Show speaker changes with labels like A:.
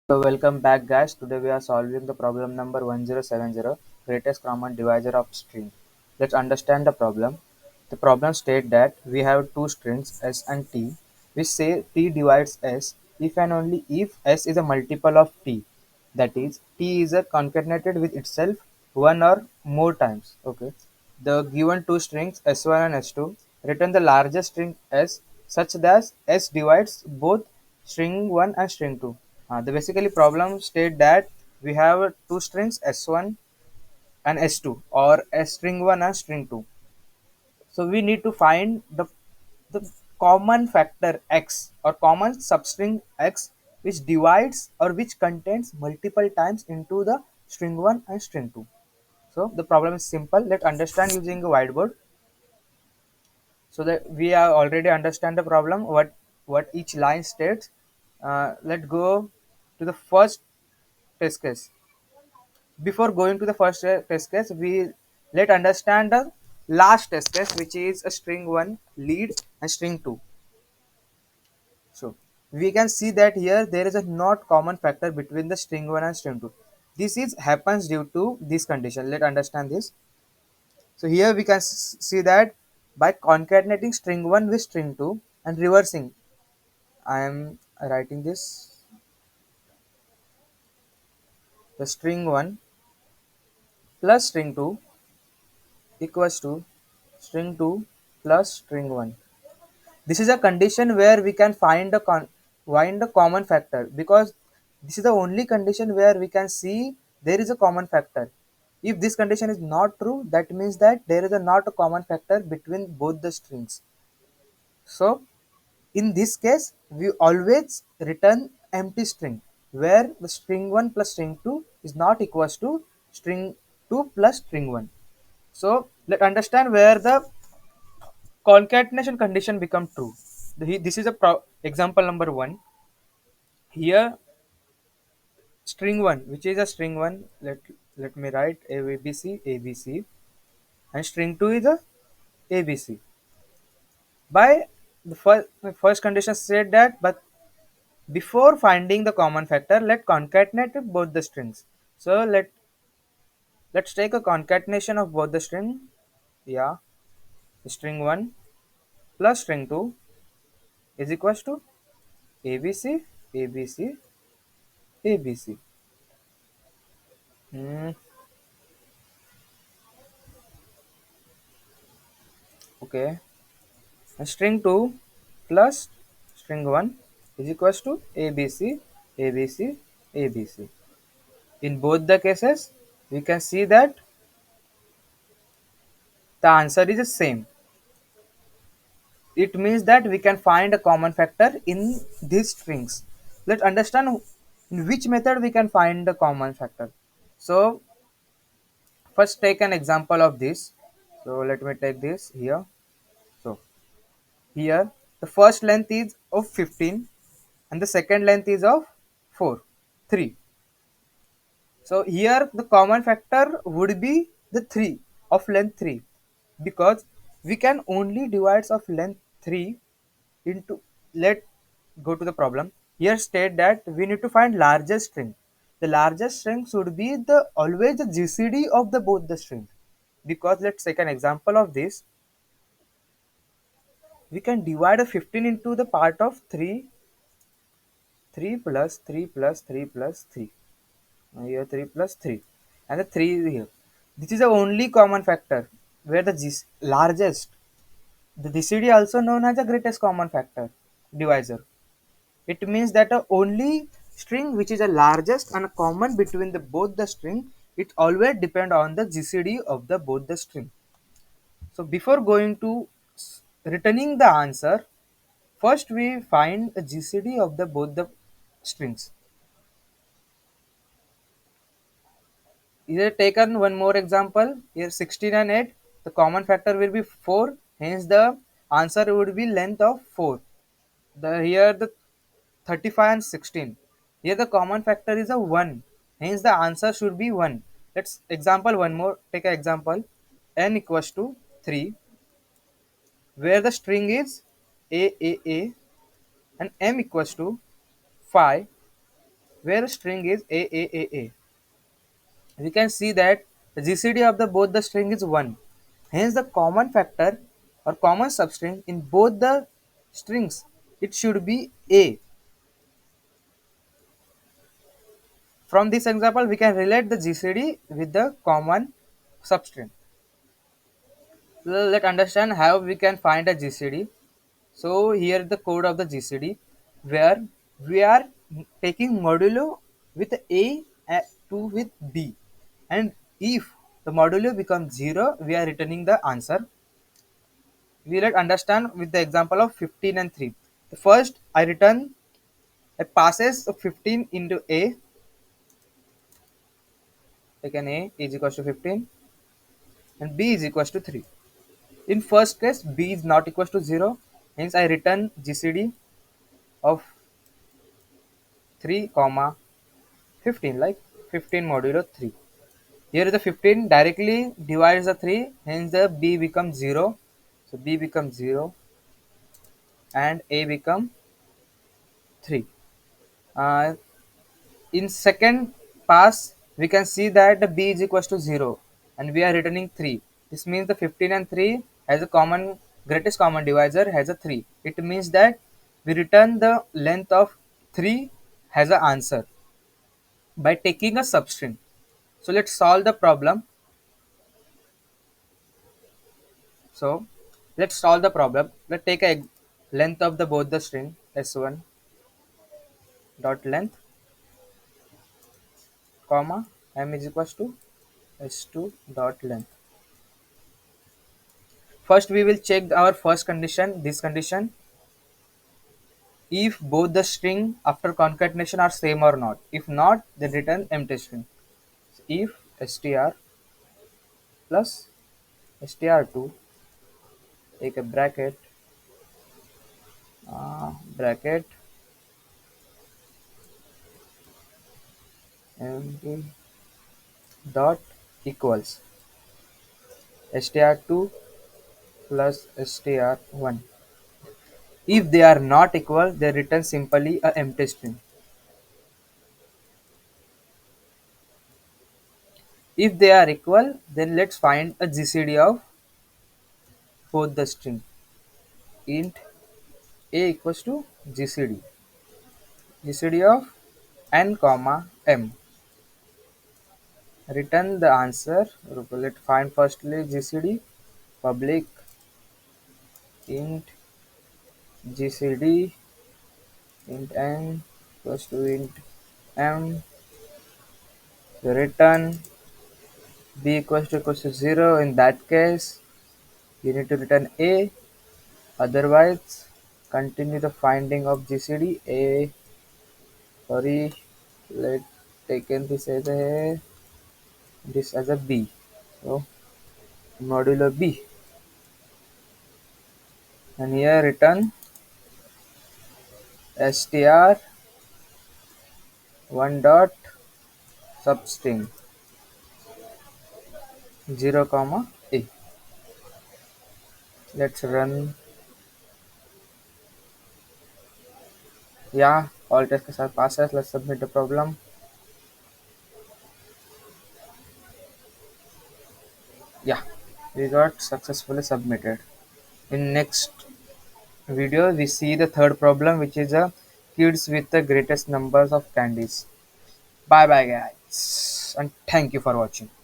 A: So welcome back guys. Today we are solving the problem number 1070, greatest common divisor of string. Let's understand the problem. The problem states that we have two strings s and t, which say t divides s if and only if s is a multiple of t. That is, t is a concatenated with itself one or more times. Okay. The given two strings s1 and s2 return the largest string s such that s divides both string 1 and string 2. The basically problem state that we have two strings s1 and s2 or s string 1 and string 2. So we need to find the common factor x or common substring x which divides or which contains multiple times into the string 1 and string 2. So the problem is simple. Let's understand using a whiteboard. So that we are already understand the problem what each line states. Let's go to the first test case. Before going to the first test case, we let understand the last test case, which is a string 1 lead and string 2. So we can see that here there is a not common factor between the string 1 and string 2. This is happens due to this condition. Let understand this. So here we can see that by concatenating string 1 with string 2 and reversing, I am writing this, the string 1 plus string 2 equals to string 2 plus string 1. This is a condition where we can find a common factor, because this is the only condition where we can see there is a common factor. If this condition is not true, that means that there is a not a common factor between both the strings. So in this case, we always return empty string where the string 1 plus string 2 is not equals to string 2 plus string 1. So let's understand where the concatenation condition become true. This is a example number 1. Here string 1, which is a string 1, let me write ABC ABC, and string 2 is a ABC. By the first condition said that, but before finding the common factor, let concatenate both the strings. So let's take a concatenation of both the string. Yeah, string 1 plus string 2 is equals to ABC ABC ABC. Hmm, okay. And string 2 plus string 1 is equals to ABC ABC ABC. In both the cases, we can see that the answer is the same. It means that we can find a common factor in these strings. Let's understand in which method we can find the common factor. So first take an example of this. So let me take this here. So here the first length is of 15 and the second length is of 4, 3. So here the common factor would be the 3 of length 3, because we can only divide of length 3 into, let go to the problem. Here state that we need to find largest string. The largest string should be the always the GCD of the both the strings, because let's take an example of this. We can divide a 15 into the part of 3, 3 plus 3 plus 3 plus 3. Here 3 plus 3 and the 3 here. This is the only common factor where the largest, the GCD also known as the greatest common factor divisor. It means that a only string which is the largest and a common between the both the string, it always depend on the GCD of the both the string. So before going to returning the answer, first we find a GCD of the both the strings. Here taken one more example. Here 16 and 8, the common factor will be 4, hence the answer would be length of 4. Here the 35 and 16, here the common factor is a 1, hence the answer should be 1. Let's example one more, take an example. N equals to 3, where the string is A and M equals to 5, where string is a. We can see that the GCD of the both the string is 1. Hence the common factor or common substring in both the strings, it should be a. From this example we can relate the GCD with the common substring. Let's understand how we can find a GCD. So here is the code of the GCD where we are taking modulo with A to with B, and if the modulo becomes 0 we are returning the answer. We let understand with the example of 15 and 3. The first I return a passes of 15 into A, like an A is equals to 15 and B is equals to 3. In first case B is not equals to 0, hence I return GCD of 3 comma 15, like 15 modulo 3. Here the 15 directly divides the 3, hence the B becomes 0. So B becomes 0 and A become 3. Uh, in second pass we can see that the B is equals to 0 and we are returning 3. This means the 15 and 3 has a common greatest common divisor has a 3. It means that we return the length of 3 has an answer by taking a substring. So let's solve the problem. So let's solve the problem. Let's take a length of the both the string s1 dot length comma m is equals to s2 dot length. First we will check our first condition, this condition, if both the string after concatenation are same or not. If not, then return empty string. So if str plus str2, take a bracket, bracket empty dot equals str2 plus str1. If they are not equal, they return simply a empty string. If they are equal, then let's find a GCD of both the string. Int a equals to GCD of n comma m. Return the answer. Let's find firstly GCD public int GCD int n equals to int m. Return b equals to 0. In that case, you need to return a. Otherwise, continue the finding of GCD a. Sorry, let taken this as a b. So modulo b, and here return str one dot substring 0 comma a. Let's run. Yeah, all tests के साथ passes. Let's submit the problem. Yeah, we got successfully submitted. In next video we see the third problem, which is a kids with the greatest numbers of candies. Bye bye guys, and thank you for watching.